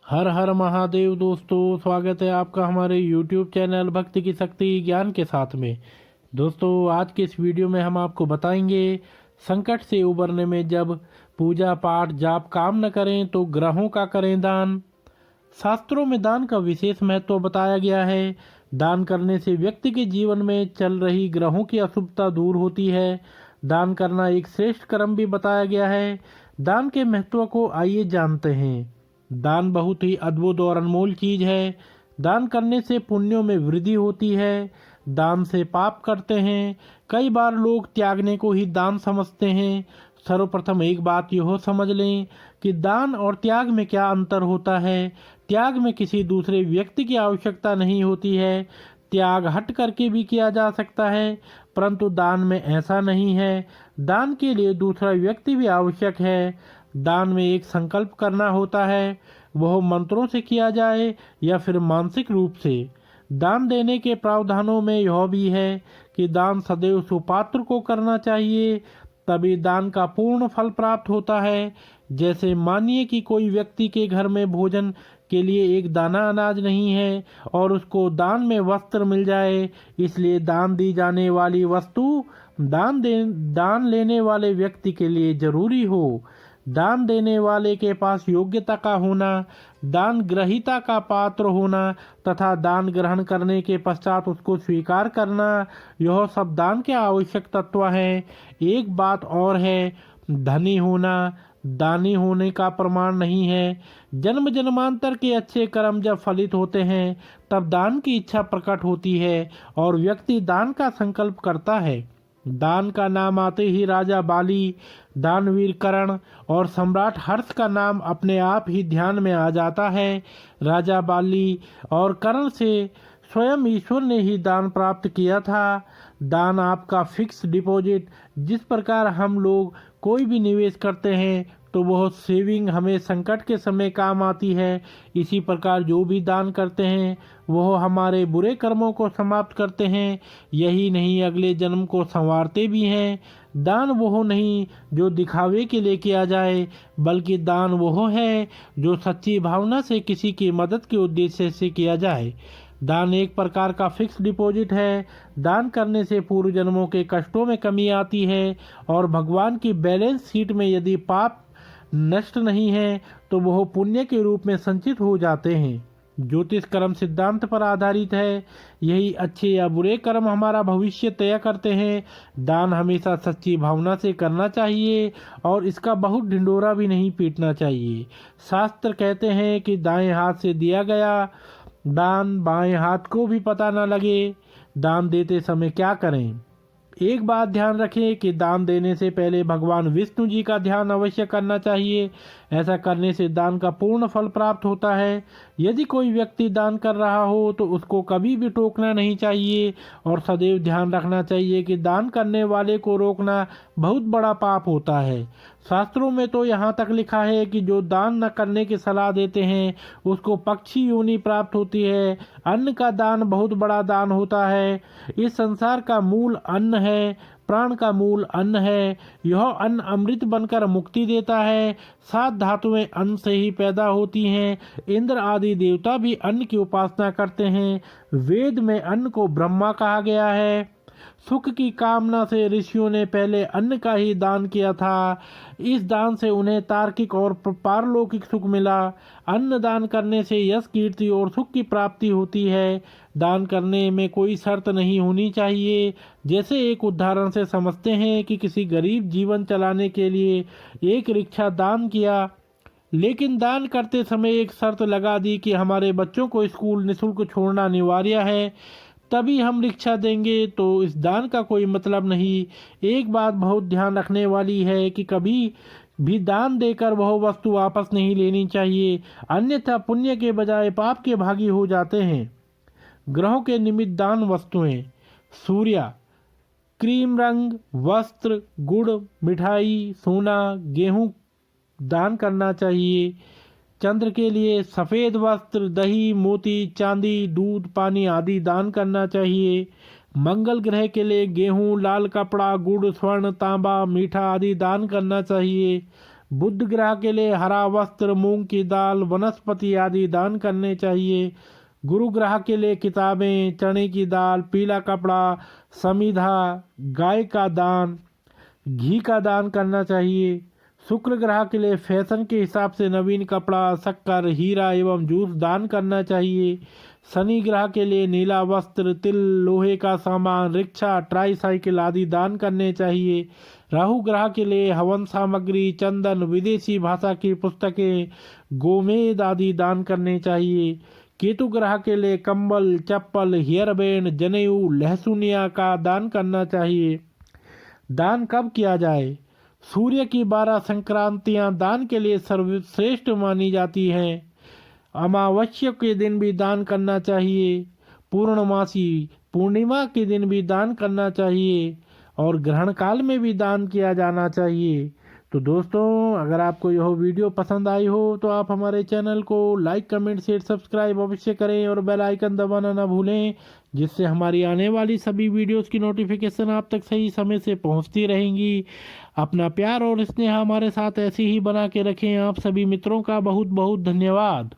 हर हर महादेव दोस्तों, स्वागत है आपका हमारे YouTube चैनल भक्ति की शक्ति ज्ञान के साथ में। दोस्तों, आज के इस वीडियो में हम आपको बताएंगे संकट से उबरने में जब पूजा पाठ जाप काम न करें तो ग्रहों का करें दान। शास्त्रों में दान का विशेष महत्व बताया गया है। दान करने से व्यक्ति के जीवन में चल रही ग्रहों की अशुभता दूर होती है। दान करना एक श्रेष्ठ कर्म भी बताया गया है। दान के महत्व को आइए जानते हैं। दान बहुत ही अद्भुत और अनमोल चीज है। दान करने से पुण्यों में वृद्धि होती है। दान से पाप करते हैं। कई बार लोग त्यागने को ही दान समझते हैं। सर्वप्रथम एक बात यह समझ लें कि दान और त्याग में क्या अंतर होता है। त्याग में किसी दूसरे व्यक्ति की आवश्यकता नहीं होती है। त्याग हट करके भी किया जा सकता है, परंतु दान में ऐसा नहीं है। दान के लिए दूसरा व्यक्ति भी आवश्यक है। दान में एक संकल्प करना होता है, वह मंत्रों से किया जाए या फिर मानसिक रूप से। दान देने के प्रावधानों में यह भी है कि दान सदैव सुपात्र को करना चाहिए, तभी दान का पूर्ण फल प्राप्त होता है। जैसे मानिए कि कोई व्यक्ति के घर में भोजन के लिए एक दाना अनाज नहीं है और उसको दान में वस्त्र मिल जाए, इसलिए दान दी जाने वाली वस्तु दान लेने वाले व्यक्ति के लिए जरूरी हो। दान देने वाले के पास योग्यता का होना, दान ग्रहीता का पात्र होना तथा दान ग्रहण करने के पश्चात उसको स्वीकार करना, यह सब दान के आवश्यक तत्व हैं। एक बात और है, धनी होना दानी होने का प्रमाण नहीं है। जन्म जन्मांतर के अच्छे कर्म जब फलित होते हैं तब दान की इच्छा प्रकट होती है और व्यक्ति दान का संकल्प करता है। दान का नाम आते ही राजा बाली, दानवीर कर्ण और सम्राट हर्ष का नाम अपने आप ही ध्यान में आ जाता है। राजा बाली और कर्ण से स्वयं ईश्वर ने ही दान प्राप्त किया था। दान आपका फिक्स डिपॉजिट, जिस प्रकार हम लोग कोई भी निवेश करते हैं तो वह सेविंग हमें संकट के समय काम आती है, इसी प्रकार जो भी दान करते हैं वह हमारे बुरे कर्मों को समाप्त करते हैं। यही नहीं, अगले जन्म को संवारते भी हैं। दान वह नहीं जो दिखावे के लिए किया जाए, बल्कि दान वह है जो सच्ची भावना से किसी की मदद के उद्देश्य से किया जाए। दान एक प्रकार का फिक्स डिपॉजिट है। दान करने से पूर्व जन्मों के कष्टों में कमी आती है और भगवान की बैलेंस शीट में यदि पाप नष्ट नहीं है तो वह पुण्य के रूप में संचित हो जाते हैं। ज्योतिष कर्म सिद्धांत पर आधारित है। यही अच्छे या बुरे कर्म हमारा भविष्य तय करते हैं। दान हमेशा सच्ची भावना से करना चाहिए और इसका बहुत ढिंडोरा भी नहीं पीटना चाहिए। शास्त्र कहते हैं कि दाएं हाथ से दिया गया दान बाएं हाथ को भी पता न लगे। दान देते समय क्या करें? एक बात ध्यान रखें कि दान देने से पहले भगवान विष्णु जी का ध्यान अवश्य करना चाहिए। ऐसा करने से दान का पूर्ण फल प्राप्त होता है। यदि कोई व्यक्ति दान कर रहा हो तो उसको कभी भी टोकना नहीं चाहिए और सदैव ध्यान रखना चाहिए कि दान करने वाले को रोकना बहुत बड़ा पाप होता है। शास्त्रों में तो यहाँ तक लिखा है कि जो दान न करने की सलाह देते हैं उसको पक्षी योनि प्राप्त होती है। अन्न का दान बहुत बड़ा दान होता है। इस संसार का मूल अन्न है, प्राण का मूल अन्न है। यह अन्न अमृत बनकर मुक्ति देता है। 7 धातुएं अन्न से ही पैदा होती हैं। इंद्र आदि देवता भी अन्न की उपासना करते हैं। वेद में अन्न को ब्रह्मा कहा गया है। सुख की कामना से ऋषियों ने पहले अन्न का ही दान किया था। इस दान से उन्हें तार्किक और पारलौकिक सुख मिला। अन्न दान करने से यश कीर्ति और सुख की प्राप्ति होती है। दान करने में कोई शर्त नहीं होनी चाहिए। जैसे एक उदाहरण से समझते हैं कि किसी गरीब जीवन चलाने के लिए एक रिक्शा दान किया, लेकिन दान करते समय एक शर्त लगा दी कि हमारे बच्चों को स्कूल निःशुल्क छोड़ना अनिवार्य है, तभी हम रिक्शा देंगे, तो इस दान का कोई मतलब नहीं। एक बात बहुत ध्यान रखने वाली है कि कभी भी दान देकर वह वस्तु वापस नहीं लेनी चाहिए, अन्यथा पुण्य के बजाय पाप के भागी हो जाते हैं। ग्रहों के निमित्त दान वस्तुएं: सूर्य, क्रीम रंग वस्त्र, गुड़, मिठाई, सोना, गेहूं दान करना चाहिए। चंद्र के लिए सफ़ेद वस्त्र, दही, मोती, चांदी, दूध, पानी आदि दान करना चाहिए। मंगल ग्रह के लिए गेहूं, लाल कपड़ा, गुड़, स्वर्ण, तांबा, मीठा आदि दान करना चाहिए। बुध ग्रह के लिए हरा वस्त्र, मूंग की दाल, वनस्पति आदि दान करने चाहिए। गुरु ग्रह के लिए किताबें, चने की दाल, पीला कपड़ा, समिधा, गाय का दान, घी का दान करना चाहिए। शुक्र ग्रह के लिए फैशन के हिसाब से नवीन कपड़ा, शक्कर, हीरा एवं जूस दान करना चाहिए। शनि ग्रह के लिए नीला वस्त्र, तिल, लोहे का सामान, रिक्शा, ट्राईसाइकिल आदि दान करने चाहिए। राहु ग्रह के लिए हवन सामग्री, चंदन, विदेशी भाषा की पुस्तकें, गोमेद आदि दान करने चाहिए। केतु ग्रह के लिए कंबल, चप्पल, हेयर बैंड, जनेऊ, लहसुनिया का दान करना चाहिए। दान कब किया जाए? सूर्य की 12 संक्रांतियां दान के लिए सर्वश्रेष्ठ मानी जाती हैं। अमावस्या के दिन भी दान करना चाहिए। पूर्णमासी पूर्णिमा के दिन भी दान करना चाहिए और ग्रहण काल में भी दान किया जाना चाहिए। तो दोस्तों, अगर आपको यह वीडियो पसंद आई हो तो आप हमारे चैनल को लाइक, कमेंट, शेयर, सब्सक्राइब अवश्य करें और बेल आइकन दबाना ना भूलें, जिससे हमारी आने वाली सभी वीडियोस की नोटिफिकेशन आप तक सही समय से पहुंचती रहेंगी। अपना प्यार और स्नेह हमारे साथ ऐसे ही बना के रखें। आप सभी मित्रों का बहुत बहुत धन्यवाद।